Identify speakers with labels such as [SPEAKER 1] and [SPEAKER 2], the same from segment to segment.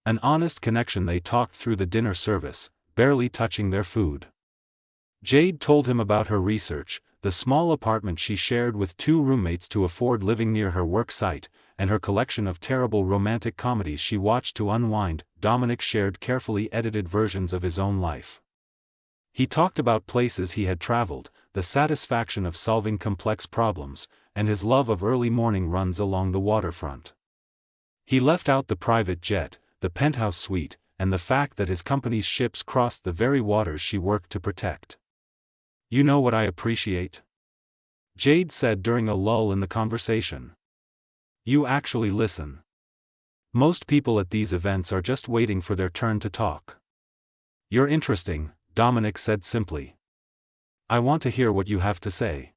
[SPEAKER 1] An honest connection. They talked through the dinner service, barely touching their food. Jade told him about her research, the small apartment she shared with 2 roommates to afford living near her work site, and her collection of terrible romantic comedies she watched to unwind. Dominic shared carefully edited versions of his own life. He talked about places he had traveled, the satisfaction of solving complex problems, and his love of early morning runs along the waterfront. He left out the private jet, the penthouse suite, and the fact that his company's ships crossed the very waters she worked to protect. "You know what I appreciate?" Jade said during a lull in the conversation. "You actually listen. Most people at these events are just waiting for their turn to talk." "You're interesting," Dominic said simply. "I want to hear what you have to say."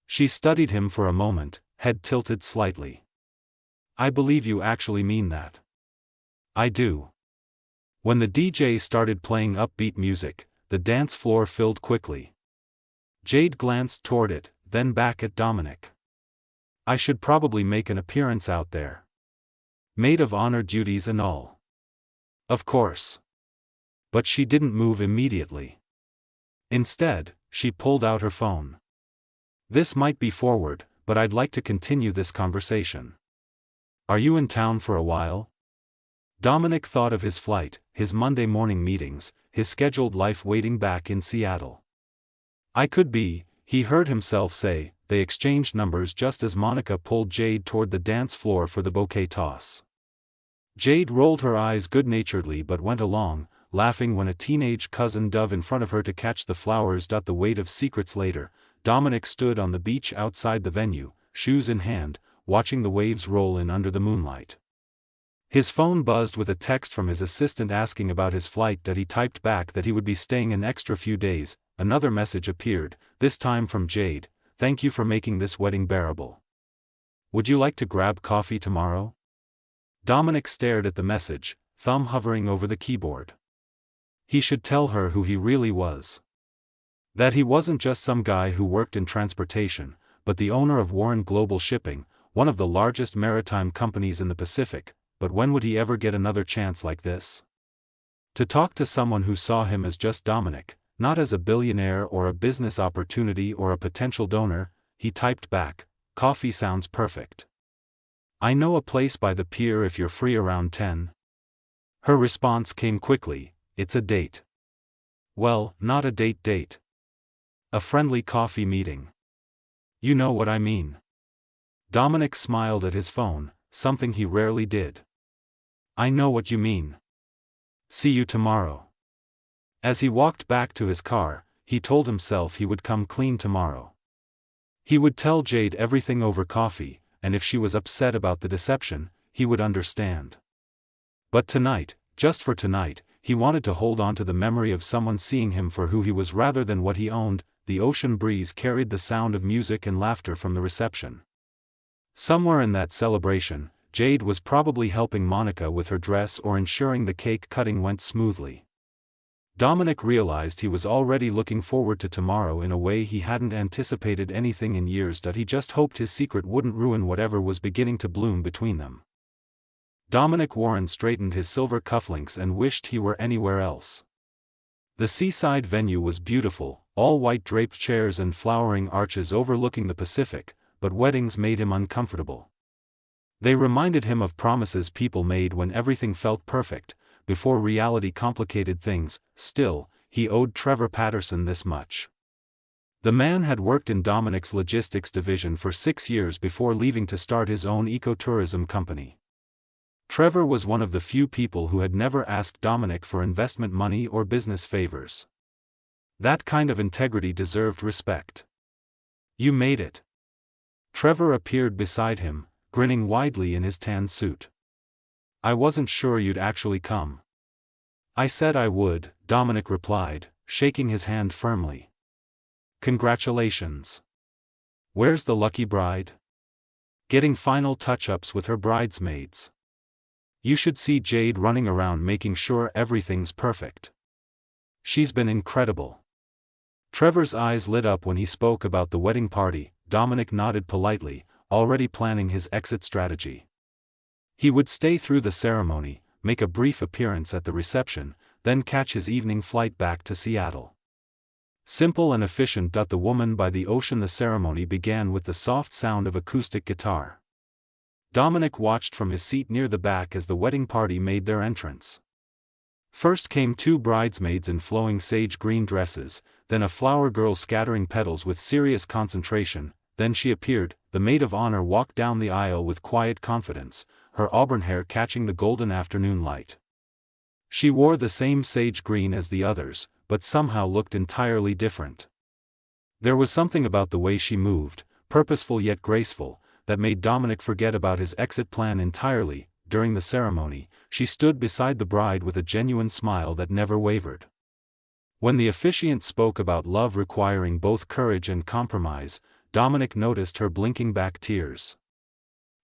[SPEAKER 1] She studied him for a moment, head tilted slightly. "I believe you actually mean that." "I do." When the DJ started playing upbeat music, the dance floor filled quickly. Jade glanced toward it, then back at Dominic. "I should probably make an appearance out there. Maid of honor duties and all." "Of course." But she didn't move immediately. Instead, she pulled out her phone. "This might be forward, but I'd like to continue this conversation. Are you in town for a while?" Dominic thought of his flight, his Monday morning meetings, his scheduled life waiting back in Seattle. "I could be," he heard himself say. They exchanged numbers just as Monica pulled Jade toward the dance floor for the bouquet toss. Jade rolled her eyes good-naturedly but went along, laughing when a teenage cousin dove in front of her to catch the flowers. The weight of secrets. Later, Dominic stood on the beach outside the venue, shoes in hand, watching the waves roll in under the moonlight. His phone buzzed with a text from his assistant asking about his flight. He typed back that he would be staying an extra few days. Another message appeared, this time from Jade. "Thank you for making this wedding bearable. Would you like to grab coffee tomorrow?" Dominic stared at the message, thumb hovering over the keyboard. He should tell her who he really was. That he wasn't just some guy who worked in transportation, but the owner of Warren Global Shipping, one of the largest maritime companies in the Pacific. But when would he ever get another chance like this? To talk to someone who saw him as just Dominic, not as a billionaire or a business opportunity or a potential donor. He typed back, "Coffee sounds perfect. I know a place by the pier if you're free around 10. Her response came quickly, "It's a date." "Well, not a date. A friendly coffee meeting. You know what I mean." Dominic smiled at his phone, something he rarely did. "I know what you mean. See you tomorrow." As he walked back to his car, he told himself he would come clean tomorrow. He would tell Jade everything over coffee, and if she was upset about the deception, he would understand. But tonight, just for tonight, he wanted to hold on to the memory of someone seeing him for who he was rather than what he owned. The ocean breeze carried the sound of music and laughter from the reception. Somewhere in that celebration, Jade was probably helping Monica with her dress or ensuring the cake cutting went smoothly. Dominic realized he was already looking forward to tomorrow in a way he hadn't anticipated anything in years. He just hoped his secret wouldn't ruin whatever was beginning to bloom between them. Dominic Warren straightened his silver cufflinks and wished he were anywhere else. The seaside venue was beautiful, all white draped chairs and flowering arches overlooking the Pacific, but weddings made him uncomfortable. They reminded him of promises people made when everything felt perfect, before reality complicated things. Still, he owed Trevor Patterson this much. The man had worked in Dominic's logistics division for 6 years before leaving to start his own ecotourism company. Trevor was one of the few people who had never asked Dominic for investment money or business favors. That kind of integrity deserved respect. "You made it." Trevor appeared beside him, grinning widely in his tan suit. "I wasn't sure you'd actually come." "I said I would," Dominic replied, shaking his hand firmly. "Congratulations. Where's the lucky bride?" "Getting final touch-ups with her bridesmaids. You should see Jade running around making sure everything's perfect. She's been incredible." Trevor's eyes lit up when he spoke about the wedding party. Dominic nodded politely, already planning his exit strategy. He would stay through the ceremony, make a brief appearance at the reception, then catch his evening flight back to Seattle. Simple and efficient. The woman by the ocean. The ceremony began with the soft sound of acoustic guitar. Dominic watched from his seat near the back as the wedding party made their entrance. First came two bridesmaids in flowing sage green dresses, then a flower girl scattering petals with serious concentration. Then she appeared. The maid of honor walked down the aisle with quiet confidence, her auburn hair catching the golden afternoon light. She wore the same sage green as the others, but somehow looked entirely different. There was something about the way she moved, purposeful yet graceful, that made Dominic forget about his exit plan entirely. During the ceremony, she stood beside the bride with a genuine smile that never wavered. When the officiant spoke about love requiring both courage and compromise, Dominic noticed her blinking back tears.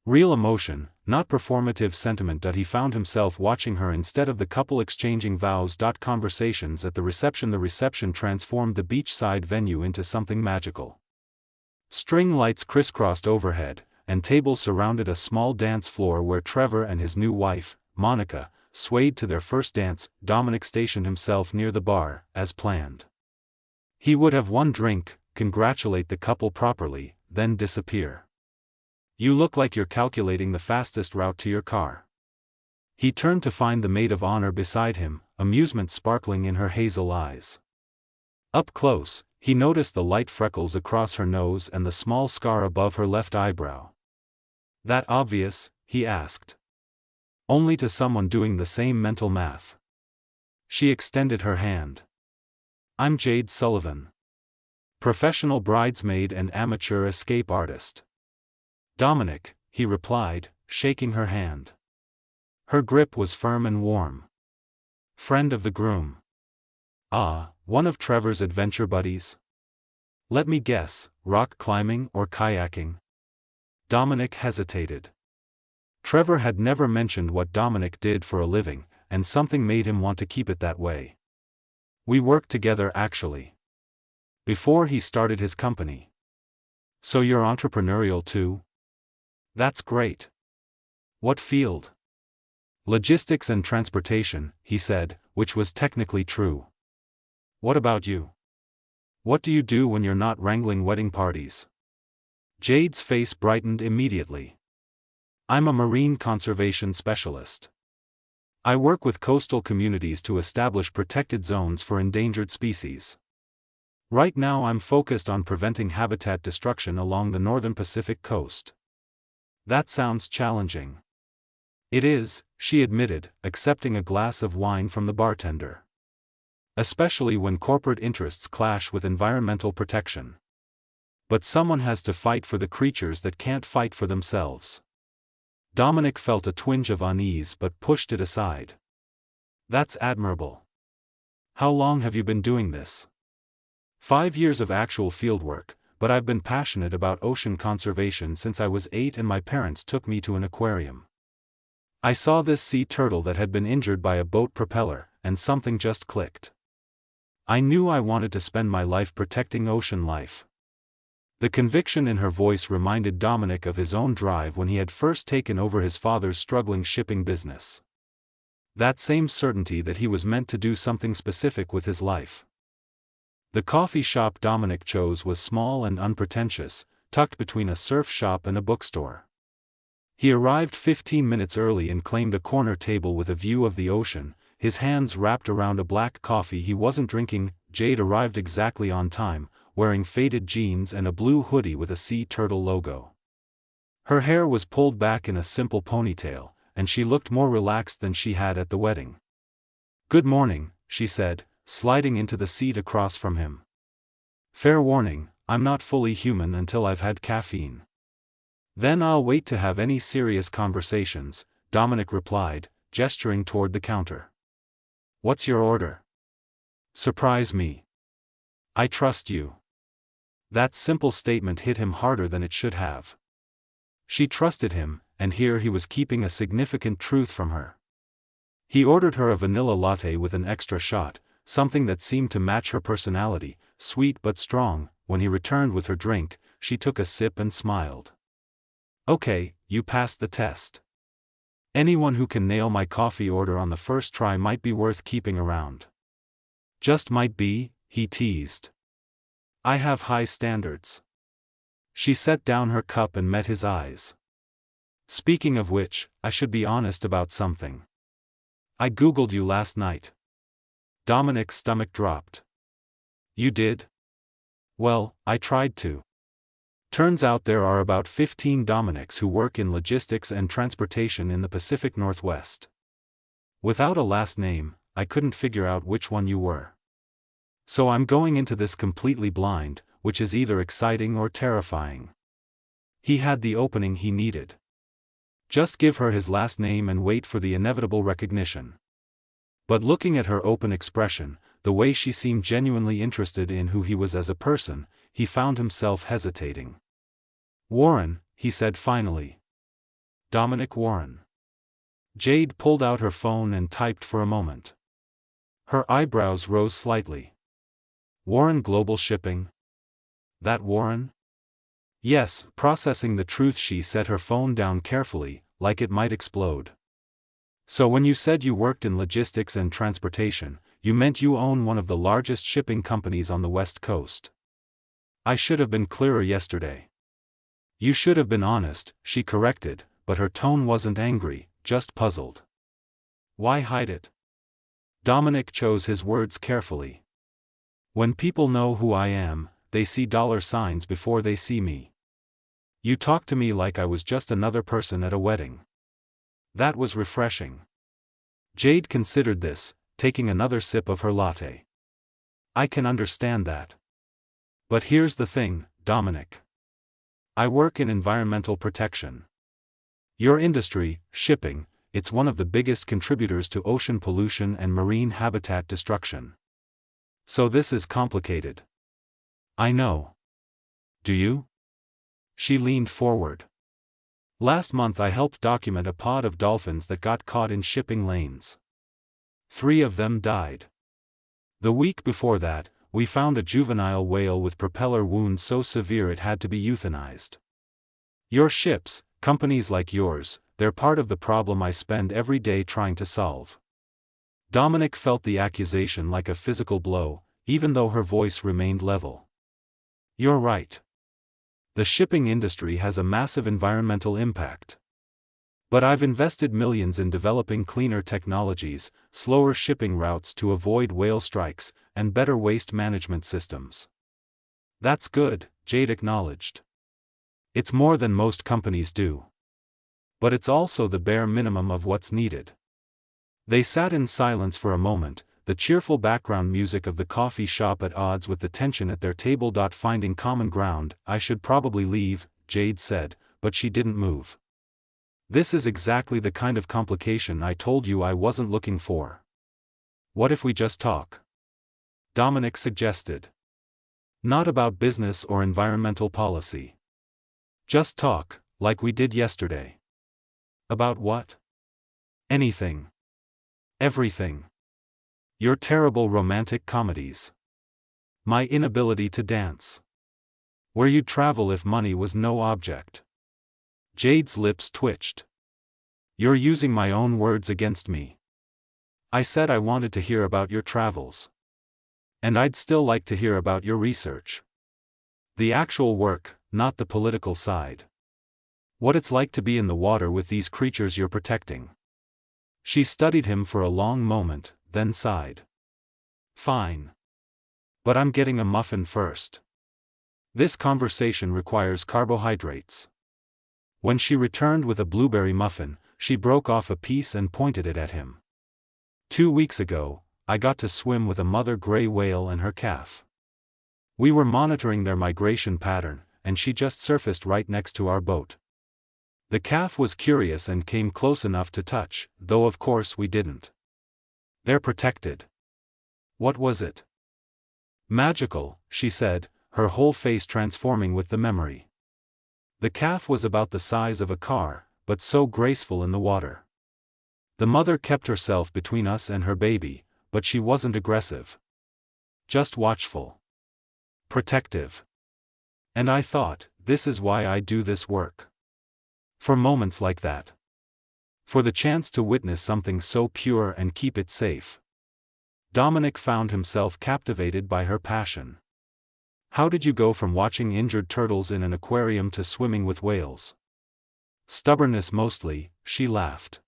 [SPEAKER 1] Real emotion, not performative sentiment. He found himself watching her instead of the couple exchanging vows. Conversations at the reception. The reception transformed the beachside venue into something magical. String lights crisscrossed overhead, and tables surrounded a small dance floor where Trevor and his new wife, Monica, swayed to their first dance. Dominic stationed himself near the bar, as planned. He would have one drink, congratulate the couple properly, then disappear. "You look like you're calculating the fastest route to your car." He turned to find the maid of honor beside him, amusement sparkling in her hazel eyes. Up close, he noticed the light freckles across her nose and the small scar above her left eyebrow. "That obvious?" he asked. Only to someone doing the same mental math. She extended her hand. "I'm Jade Sullivan. Professional bridesmaid and amateur escape artist." "Dominic," he replied, shaking her hand. Her grip was firm and warm. "Friend of the groom." "Ah, one of Trevor's adventure buddies?" "Let me guess, rock climbing or kayaking?" Dominic hesitated. Trevor had never mentioned what Dominic did for a living, and something made him want to keep it that way. "We worked together actually. Before he started his company." "So you're entrepreneurial too?" "That's great. What field?" "Logistics and transportation," he said, which was technically true. "What about you? What do you do when you're not wrangling wedding parties?" Jade's face brightened immediately. "I'm a marine conservation specialist. I work with coastal communities to establish protected zones for endangered species. Right now I'm focused on preventing habitat destruction along the northern Pacific coast." "That sounds challenging." "It is," she admitted, accepting a glass of wine from the bartender. "Especially when corporate interests clash with environmental protection. But someone has to fight for the creatures that can't fight for themselves." Dominic felt a twinge of unease but pushed it aside. "That's admirable. How long have you been doing this?" 5 years of actual fieldwork, but I've been passionate about ocean conservation since I was 8 and my parents took me to an aquarium. I saw this sea turtle that had been injured by a boat propeller, and something just clicked. I knew I wanted to spend my life protecting ocean life." The conviction in her voice reminded Dominic of his own drive when he had first taken over his father's struggling shipping business. That same certainty that he was meant to do something specific with his life. The coffee shop Dominic chose was small and unpretentious, tucked between a surf shop and a bookstore. He arrived 15 minutes early and claimed a corner table with a view of the ocean, his hands wrapped around a black coffee he wasn't drinking. Jade arrived exactly on time, wearing faded jeans and a blue hoodie with a sea turtle logo. Her hair was pulled back in a simple ponytail, and she looked more relaxed than she had at the wedding. "Good morning," she said, sliding into the seat across from him. "Fair warning, I'm not fully human until I've had caffeine." "Then I'll wait to have any serious conversations," Dominic replied, gesturing toward the counter. "What's your order?" "Surprise me. I trust you." That simple statement hit him harder than it should have. She trusted him, and here he was keeping a significant truth from her. He ordered her a vanilla latte with an extra shot, something that seemed to match her personality, sweet but strong. When he returned with her drink, she took a sip and smiled. "Okay, you passed the test." Anyone who can nail my coffee order on the first try might be worth keeping around. Just might be, he teased. I have high standards. She set down her cup and met his eyes. Speaking of which, I should be honest about something. I googled you last night. Dominic's stomach dropped. You did? Well, I tried to. Turns out there are about 15 Dominics who work in logistics and transportation in the Pacific Northwest. Without a last name, I couldn't figure out which one you were. So I'm going into this completely blind, which is either exciting or terrifying. He had the opening he needed. Just give her his last name and wait for the inevitable recognition. But looking at her open expression, the way she seemed genuinely interested in who he was as a person, he found himself hesitating. Warren, he said finally. Dominic Warren. Jade pulled out her phone and typed for a moment. Her eyebrows rose slightly. Warren Global Shipping? That Warren? Yes, processing the truth. She set her phone down carefully, like it might explode. So when you said you worked in logistics and transportation, you meant you own one of the largest shipping companies on the West Coast. I should have been clearer yesterday. You should have been honest, she corrected, but her tone wasn't angry, just puzzled. Why hide it? Dominic chose his words carefully. When people know who I am, they see dollar signs before they see me. You talk to me like I was just another person at a wedding. That was refreshing. Jade considered this, taking another sip of her latte. I can understand that. But here's the thing, Dominic. I work in environmental protection. Your industry, shipping, it's one of the biggest contributors to ocean pollution and marine habitat destruction. So this is complicated. I know. Do you? She leaned forward. Last month I helped document a pod of dolphins that got caught in shipping lanes. 3 of them died. The week before that, we found a juvenile whale with propeller wounds so severe it had to be euthanized. Your ships, companies like yours, they're part of the problem I spend every day trying to solve. Dominic felt the accusation like a physical blow, even though her voice remained level. You're right. The shipping industry has a massive environmental impact. But I've invested millions in developing cleaner technologies, slower shipping routes to avoid whale strikes, and better waste management systems. That's good, Jade acknowledged. It's more than most companies do. But it's also the bare minimum of what's needed. They sat in silence for a moment, the cheerful background music of the coffee shop at odds with the tension at their table. Finding common ground. I should probably leave, Jade said, but she didn't move. This is exactly the kind of complication I told you I wasn't looking for. What if we just talk? Dominic suggested. Not about business or environmental policy. Just talk, like we did yesterday. About what? Anything. Everything. Your terrible romantic comedies. My inability to dance. Where you'd travel if money was no object. Jade's lips twitched. You're using my own words against me. I said I wanted to hear about your travels. And I'd still like to hear about your research. The actual work, not the political side. What it's like to be in the water with these creatures you're protecting. She studied him for a long moment, then sighed. Fine. But I'm getting a muffin first. This conversation requires carbohydrates. When she returned with a blueberry muffin, she broke off a piece and pointed it at him. 2 weeks ago, I got to swim with a mother gray whale and her calf. We were monitoring their migration pattern, and she just surfaced right next to our boat. The calf was curious and came close enough to touch, though of course we didn't. They're protected. What was it? Magical, she said, her whole face transforming with the memory. The calf was about the size of a car, but so graceful in the water. The mother kept herself between us and her baby, but she wasn't aggressive. Just watchful. Protective. And I thought, this is why I do this work. For moments like that. For the chance to witness something so pure and keep it safe. Dominic found himself captivated by her passion. How did you go from watching injured turtles in an aquarium to swimming with whales? Stubbornness mostly, she laughed.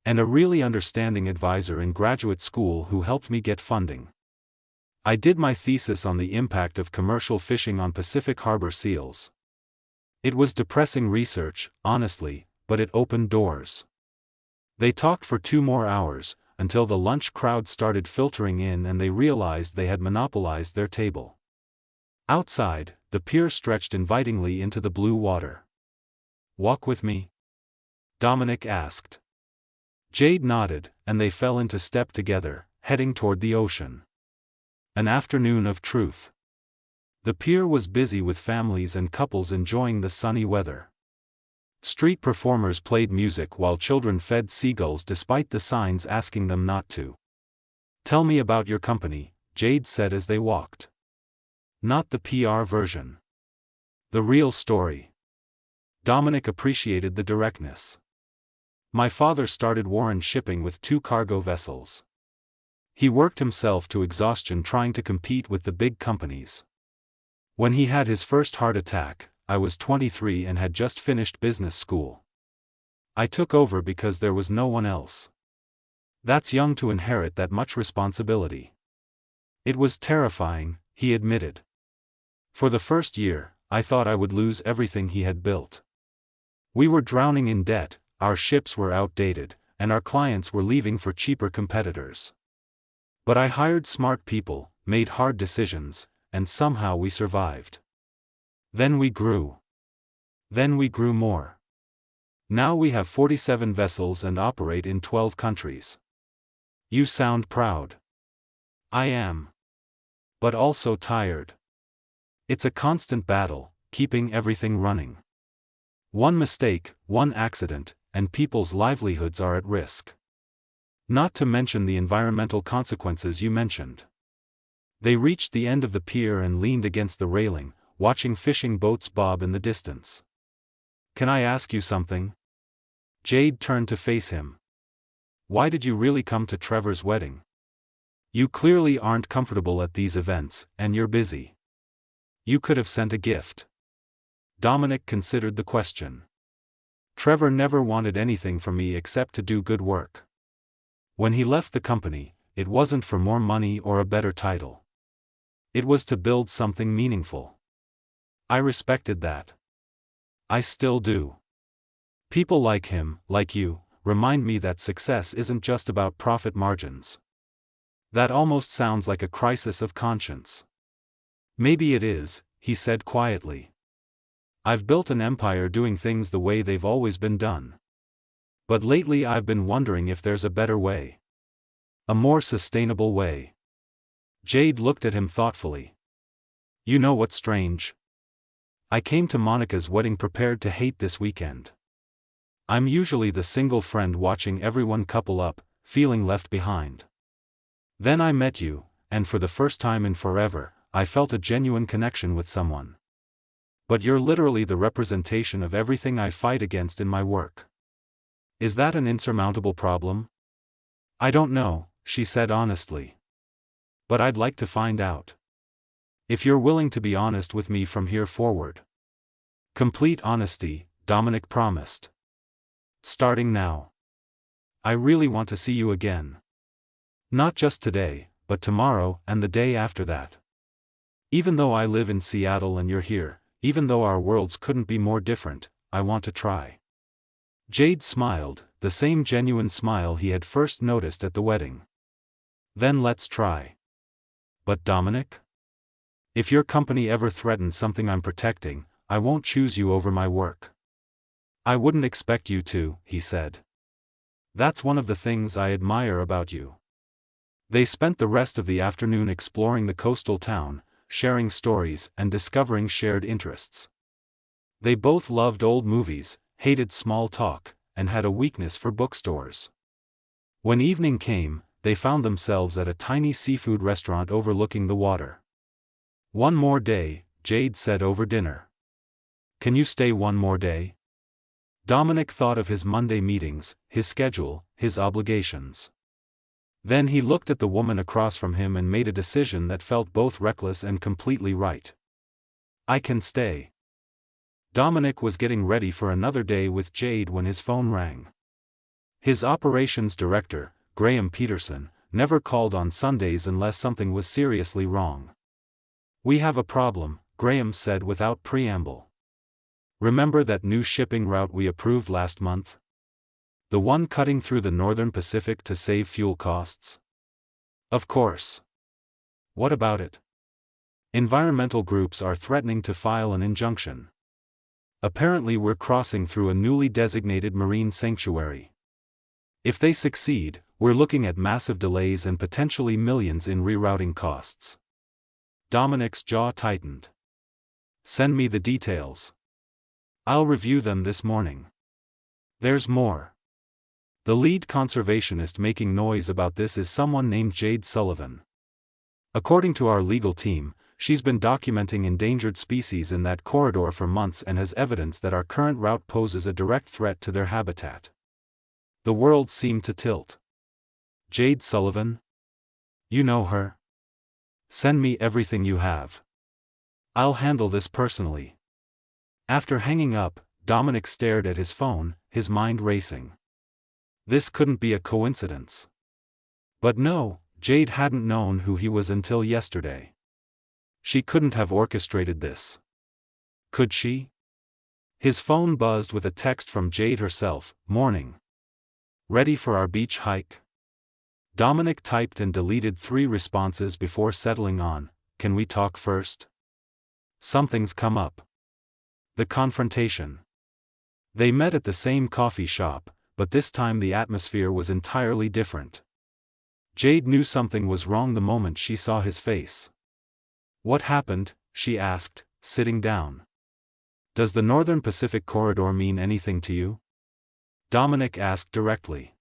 [SPEAKER 1] And a really understanding advisor in graduate school who helped me get funding. I did my thesis on the impact of commercial fishing on Pacific Harbor seals. It was depressing research, honestly, but it opened doors. They talked for 2 more hours, until the lunch crowd started filtering in and they realized they had monopolized their table. Outside, the pier stretched invitingly into the blue water. "Walk with me?" Dominic asked. Jade nodded, and they fell into step together, heading toward the ocean. An afternoon of truth. The pier was busy with families and couples enjoying the sunny weather. Street performers played music while children fed seagulls despite the signs asking them not to. "Tell me about your company," Jade said as they walked. "Not the PR version. The real story." Dominic appreciated the directness. "My father started Warren Shipping with 2 cargo vessels. He worked himself to exhaustion trying to compete with the big companies. When he had his first heart attack, I was 23 and had just finished business school. I took over because there was no one else. That's young to inherit that much responsibility." "It was terrifying," he admitted. "For the first year, I thought I would lose everything he had built. We were drowning in debt, our ships were outdated, and our clients were leaving for cheaper competitors. But I hired smart people, made hard decisions, and somehow we survived. Then we grew. Then we grew more. Now we have 47 vessels and operate in 12 countries. You sound proud." "I am. But also tired. It's a constant battle, keeping everything running. One mistake, one accident, and people's livelihoods are at risk. Not to mention the environmental consequences you mentioned." They reached the end of the pier and leaned against the railing, watching fishing boats bob in the distance. "Can I ask you something?" Jade turned to face him. "Why did you really come to Trevor's wedding? You clearly aren't comfortable at these events, and you're busy. You could have sent a gift." Dominic considered the question. "Trevor never wanted anything from me except to do good work. When he left the company, it wasn't for more money or a better title. It was to build something meaningful. I respected that. I still do. People like him, like you, remind me that success isn't just about profit margins." That almost sounds like a crisis of conscience. "Maybe it is," he said quietly. "I've built an empire doing things the way they've always been done. But lately I've been wondering if there's a better way. A more sustainable way." Jade looked at him thoughtfully. "You know what's strange? I came to Monica's wedding prepared to hate this weekend. I'm usually the single friend watching everyone couple up, feeling left behind. Then I met you, and for the first time in forever, I felt a genuine connection with someone. But you're literally the representation of everything I fight against in my work. Is that an insurmountable problem?" "I don't know," she said honestly. "But I'd like to find out. If you're willing to be honest with me from here forward." "Complete honesty," Dominic promised. "Starting now. I really want to see you again. Not just today, but tomorrow and the day after that. Even though I live in Seattle and you're here, even though our worlds couldn't be more different, I want to try." Jade smiled, the same genuine smile he had first noticed at the wedding. "Then let's try." "But Dominic? If your company ever threatens something I'm protecting, I won't choose you over my work." "I wouldn't expect you to," he said. "That's one of the things I admire about you." They spent the rest of the afternoon exploring the coastal town, sharing stories and discovering shared interests. They both loved old movies, hated small talk, and had a weakness for bookstores. When evening came, they found themselves at a tiny seafood restaurant overlooking the water. "One more day," Jade said over dinner. "Can you stay one more day?" Dominic thought of his Monday meetings, his schedule, his obligations. Then he looked at the woman across from him and made a decision that felt both reckless and completely right. I can stay. Dominic was getting ready for another day with Jade when his phone rang. His operations director, Graham Peterson, never called on Sundays unless something was seriously wrong. We have a problem, Graham said without preamble. Remember that new shipping route we approved last month? The one cutting through the northern Pacific to save fuel costs? Of course. What about it? Environmental groups are threatening to file an injunction. Apparently we're crossing through a newly designated marine sanctuary. If they succeed, we're looking at massive delays and potentially millions in rerouting costs. Dominic's jaw tightened. Send me the details. I'll review them this morning. There's more. The lead conservationist making noise about this is someone named Jade Sullivan. According to our legal team, she's been documenting endangered species in that corridor for months and has evidence that our current route poses a direct threat to their habitat. The world seemed to tilt. Jade Sullivan? You know her? Send me everything you have. I'll handle this personally. After hanging up, Dominic stared at his phone, his mind racing. This couldn't be a coincidence. But no, Jade hadn't known who he was until yesterday. She couldn't have orchestrated this. Could she? His phone buzzed with a text from Jade herself. Morning. Ready for our beach hike? Dominic typed and deleted 3 responses before settling on, can we talk first? Something's come up. The confrontation. They met at the same coffee shop, but this time the atmosphere was entirely different. Jade knew something was wrong the moment she saw his face. What happened? She asked, sitting down. Does the Northern Pacific Corridor mean anything to you? Dominic asked directly.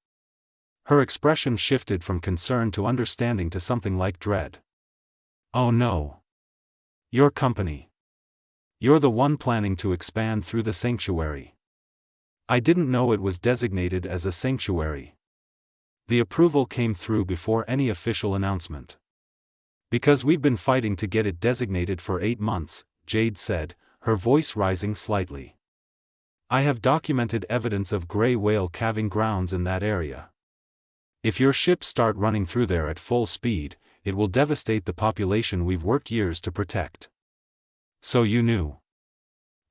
[SPEAKER 1] Her expression shifted from concern to understanding to something like dread. Oh no. Your company. You're the one planning to expand through the sanctuary. I didn't know it was designated as a sanctuary. The approval came through before any official announcement. Because we've been fighting to get it designated for 8 months, Jade said, her voice rising slightly. I have documented evidence of gray whale calving grounds in that area. If your ships start running through there at full speed, it will devastate the population we've worked years to protect. So you knew.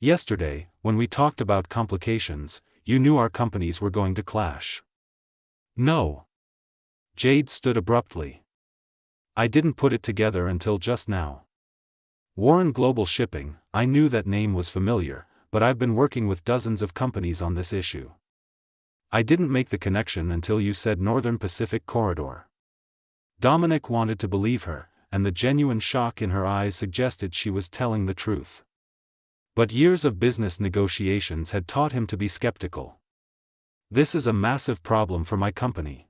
[SPEAKER 1] Yesterday, when we talked about complications, you knew our companies were going to clash. No. Jade stood abruptly. I didn't put it together until just now. Warren Global Shipping, I knew that name was familiar, but I've been working with dozens of companies on this issue. I didn't make the connection until you said Northern Pacific Corridor. Dominic wanted to believe her, and the genuine shock in her eyes suggested she was telling the truth. But years of business negotiations had taught him to be skeptical. This is a massive problem for my company.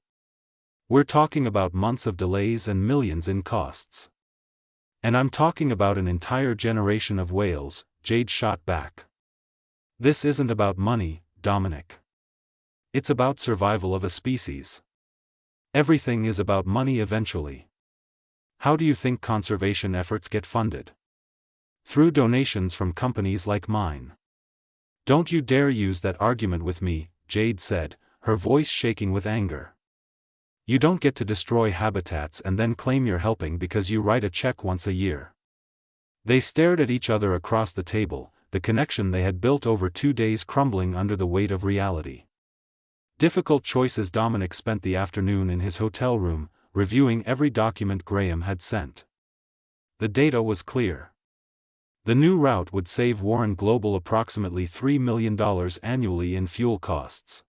[SPEAKER 1] We're talking about months of delays and millions in costs. And I'm talking about an entire generation of whales, Jade shot back. This isn't about money, Dominic. It's about survival of a species. Everything is about money eventually. How do you think conservation efforts get funded? Through donations from companies like mine. Don't you dare use that argument with me, Jade said, her voice shaking with anger. You don't get to destroy habitats and then claim you're helping because you write a check once a year. They stared at each other across the table, the connection they had built over 2 days crumbling under the weight of reality. Difficult choices. Dominic spent the afternoon in his hotel room, reviewing every document Graham had sent. The data was clear. The new route would save Warren Global approximately $3 million annually in fuel costs.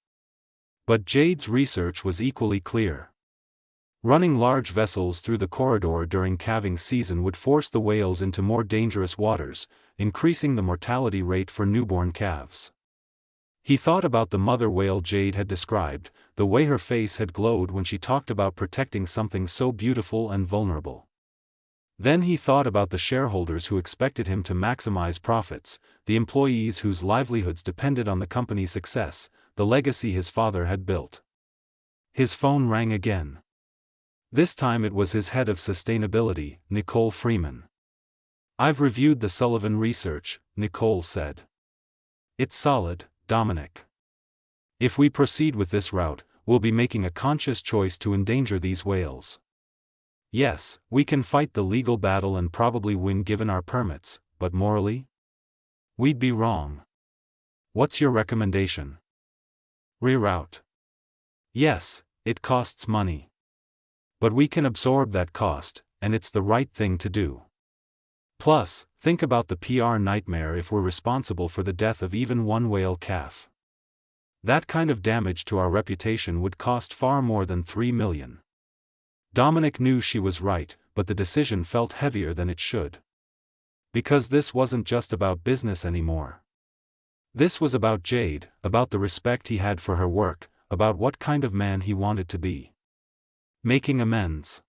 [SPEAKER 1] But Jade's research was equally clear. Running large vessels through the corridor during calving season would force the whales into more dangerous waters, increasing the mortality rate for newborn calves. He thought about the mother whale Jade had described, the way her face had glowed when she talked about protecting something so beautiful and vulnerable. Then he thought about the shareholders who expected him to maximize profits, the employees whose livelihoods depended on the company's success, the legacy his father had built. His phone rang again. This time it was his head of sustainability, Nicole Freeman. "I've reviewed the Sullivan research," Nicole said. "It's solid, Dominic. If we proceed with this route, we'll be making a conscious choice to endanger these whales. Yes, we can fight the legal battle and probably win given our permits, but morally? We'd be wrong. What's your recommendation?" "Reroute." "Yes, it costs money. But we can absorb that cost, and it's the right thing to do. Plus, think about the PR nightmare if we're responsible for the death of even one whale calf. That kind of damage to our reputation would cost far more than $3 million. Dominic knew she was right, but the decision felt heavier than it should. Because this wasn't just about business anymore. This was about Jade, about the respect he had for her work, about what kind of man he wanted to be. Making amends.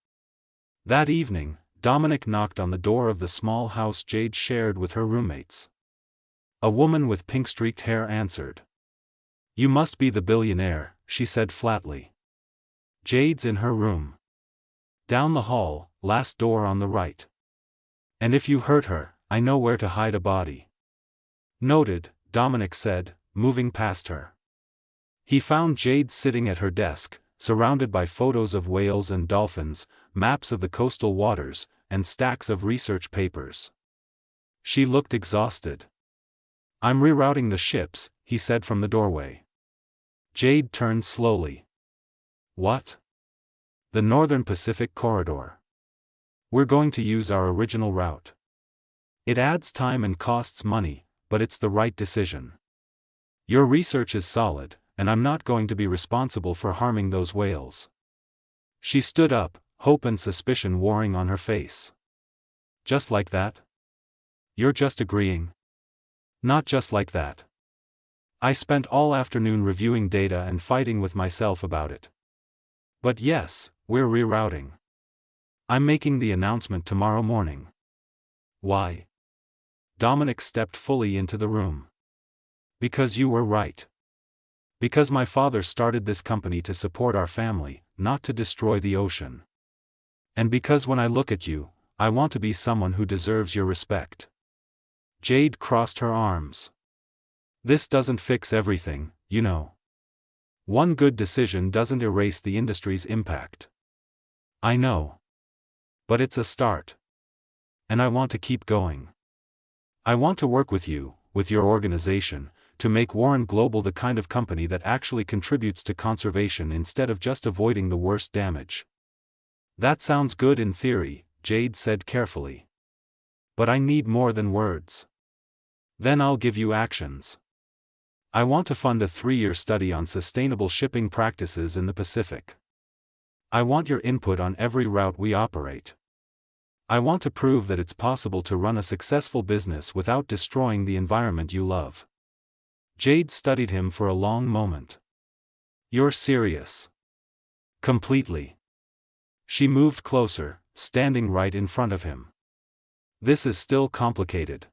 [SPEAKER 1] That evening, Dominic knocked on the door of the small house Jade shared with her roommates. A woman with pink-streaked hair answered. "You must be the billionaire," she said flatly. "Jade's in her room. Down the hall, last door on the right. And if you hurt her, I know where to hide a body." "Noted," Dominic said, moving past her. He found Jade sitting at her desk, surrounded by photos of whales and dolphins, maps of the coastal waters, and stacks of research papers. She looked exhausted. "I'm rerouting the ships," he said from the doorway. Jade turned slowly. "What?" "The Northern Pacific Corridor. We're going to use our original route. It adds time and costs money, but it's the right decision. Your research is solid, and I'm not going to be responsible for harming those whales." She stood up, hope and suspicion warring on her face. "Just like that? You're just agreeing?" "Not just like that. I spent all afternoon reviewing data and fighting with myself about it. But yes, we're rerouting. I'm making the announcement tomorrow morning." "Why?" Dominic stepped fully into the room. "Because you were right. Because my father started this company to support our family, not to destroy the ocean. And because when I look at you, I want to be someone who deserves your respect." Jade crossed her arms. "This doesn't fix everything, you know. One good decision doesn't erase the industry's impact." "I know. But it's a start. And I want to keep going. I want to work with you, with your organization, to make Warren Global the kind of company that actually contributes to conservation instead of just avoiding the worst damage." "That sounds good in theory," Jade said carefully. "But I need more than words. Then I'll give you actions. I want to fund a 3-year study on sustainable shipping practices in the Pacific. I want your input on every route we operate. I want to prove that it's possible to run a successful business without destroying the environment you love." Jade studied him for a long moment. "You're serious?" "Completely." She moved closer, standing right in front of him. "This is still complicated.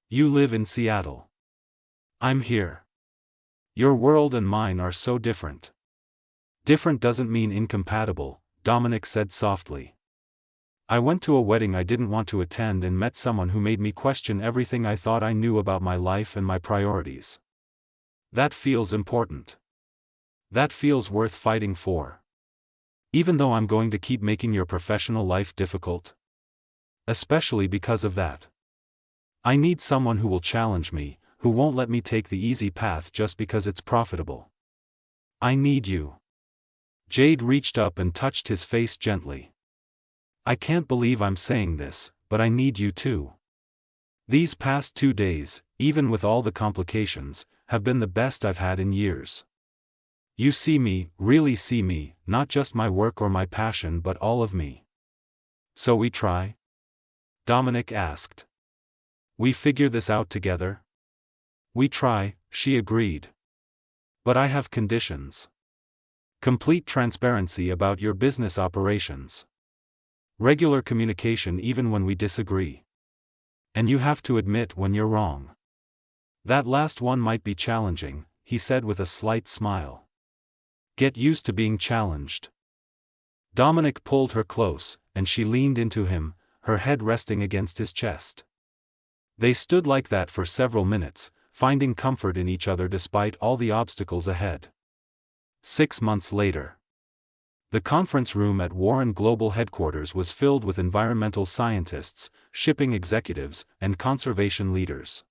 [SPEAKER 1] You live in Seattle. I'm here. Your world and mine are so different." "Different doesn't mean incompatible," Dominic said softly. "I went to a wedding I didn't want to attend and met someone who made me question everything I thought I knew about my life and my priorities. That feels important. That feels worth fighting for. Even though I'm going to keep making your professional life difficult. Especially because of that. I need someone who will challenge me, who won't let me take the easy path just because it's profitable. I need you." Jade reached up and touched his face gently. "I can't believe I'm saying this, but I need you too. These past 2 days, even with all the complications, have been the best I've had in years. You see me, really see me, not just my work or my passion but all of me." "So we try?" Dominic asked. "We figure this out together?" "We try," she agreed. "But I have conditions. Complete transparency about your business operations. Regular communication even when we disagree. And you have to admit when you're wrong. That last one might be challenging, he said with a slight smile. Get used to being challenged. Dominic pulled her close, and she leaned into him, her head resting against his chest. They stood like that for several minutes, finding comfort in each other despite all the obstacles ahead. 6 months later. The conference room at Warren Global Headquarters was filled with environmental scientists, shipping executives, and conservation leaders.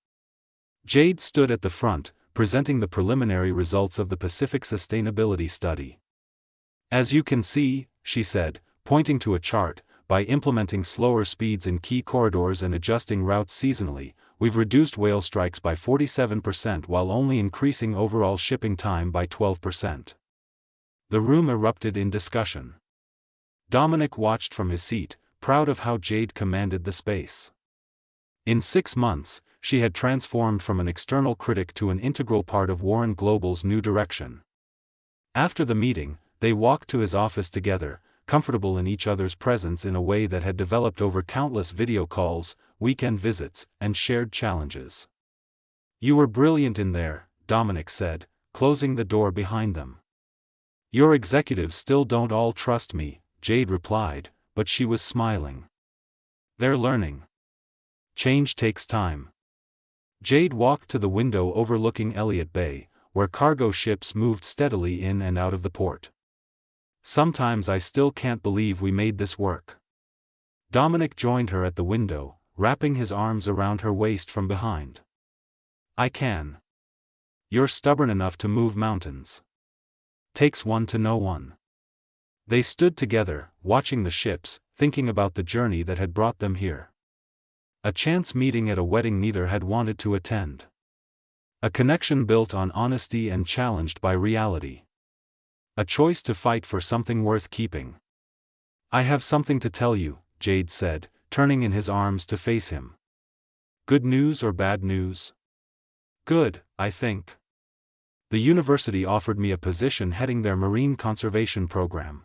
[SPEAKER 1] Jade stood at the front, presenting the preliminary results of the Pacific Sustainability Study. As you can see, she said, pointing to a chart, by implementing slower speeds in key corridors and adjusting routes seasonally, we've reduced whale strikes by 47% while only increasing overall shipping time by 12%. The room erupted in discussion. Dominic watched from his seat, proud of how Jade commanded the space. In 6 months, she had transformed from an external critic to an integral part of Warren Global's new direction. After the meeting, they walked to his office together, comfortable in each other's presence in a way that had developed over countless video calls, weekend visits, and shared challenges. You were brilliant in there, Dominic said, closing the door behind them. Your executives still don't all trust me, Jade replied, but she was smiling. They're learning. Change takes time. Jade walked to the window overlooking Elliott Bay, where cargo ships moved steadily in and out of the port. Sometimes I still can't believe we made this work. Dominic joined her at the window, wrapping his arms around her waist from behind. I can. You're stubborn enough to move mountains. Takes one to know one. They stood together, watching the ships, thinking about the journey that had brought them here. A chance meeting at a wedding neither had wanted to attend. A connection built on honesty and challenged by reality. A choice to fight for something worth keeping. I have something to tell you, Jade said, turning in his arms to face him. Good news or bad news? Good, I think. The university offered me a position heading their marine conservation program.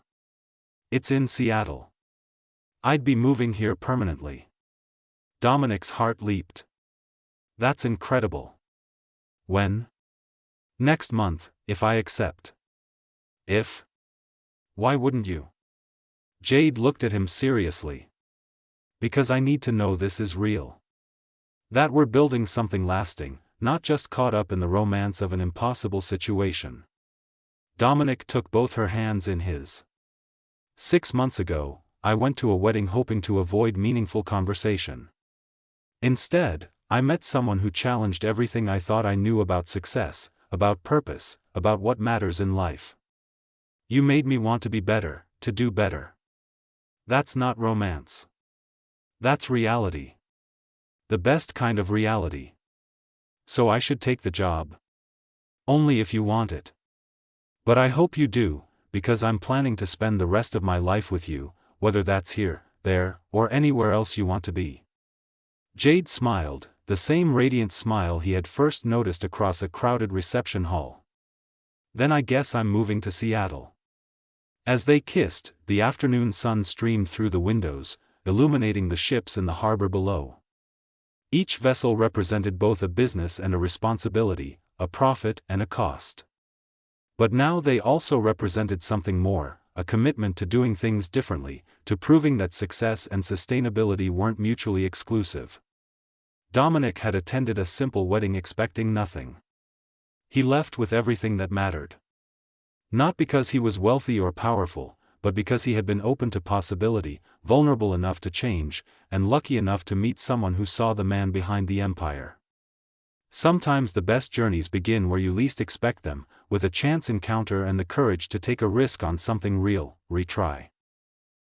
[SPEAKER 1] It's in Seattle. I'd be moving here permanently. Dominic's heart leaped. That's incredible. When? Next month, if I accept. If? Why wouldn't you? Jade looked at him seriously. Because I need to know this is real. That we're building something lasting, not just caught up in the romance of an impossible situation. Dominic took both her hands in his. 6 months ago, I went to a wedding hoping to avoid meaningful conversation. Instead, I met someone who challenged everything I thought I knew about success, about purpose, about what matters in life. You made me want to be better, to do better. That's not romance. That's reality. The best kind of reality. So I should take the job. Only if you want it. But I hope you do, because I'm planning to spend the rest of my life with you, whether that's here, there, or anywhere else you want to be. Jade smiled, the same radiant smile he had first noticed across a crowded reception hall. Then I guess I'm moving to Seattle. As they kissed, the afternoon sun streamed through the windows, illuminating the ships in the harbor below. Each vessel represented both a business and a responsibility, a profit and a cost. But now they also represented something more, a commitment to doing things differently, to proving that success and sustainability weren't mutually exclusive. Dominic had attended a simple wedding expecting nothing. He left with everything that mattered. Not because he was wealthy or powerful, but because he had been open to possibility, vulnerable enough to change, and lucky enough to meet someone who saw the man behind the empire. Sometimes the best journeys begin where you least expect them, with a chance encounter and the courage to take a risk on something real, retry.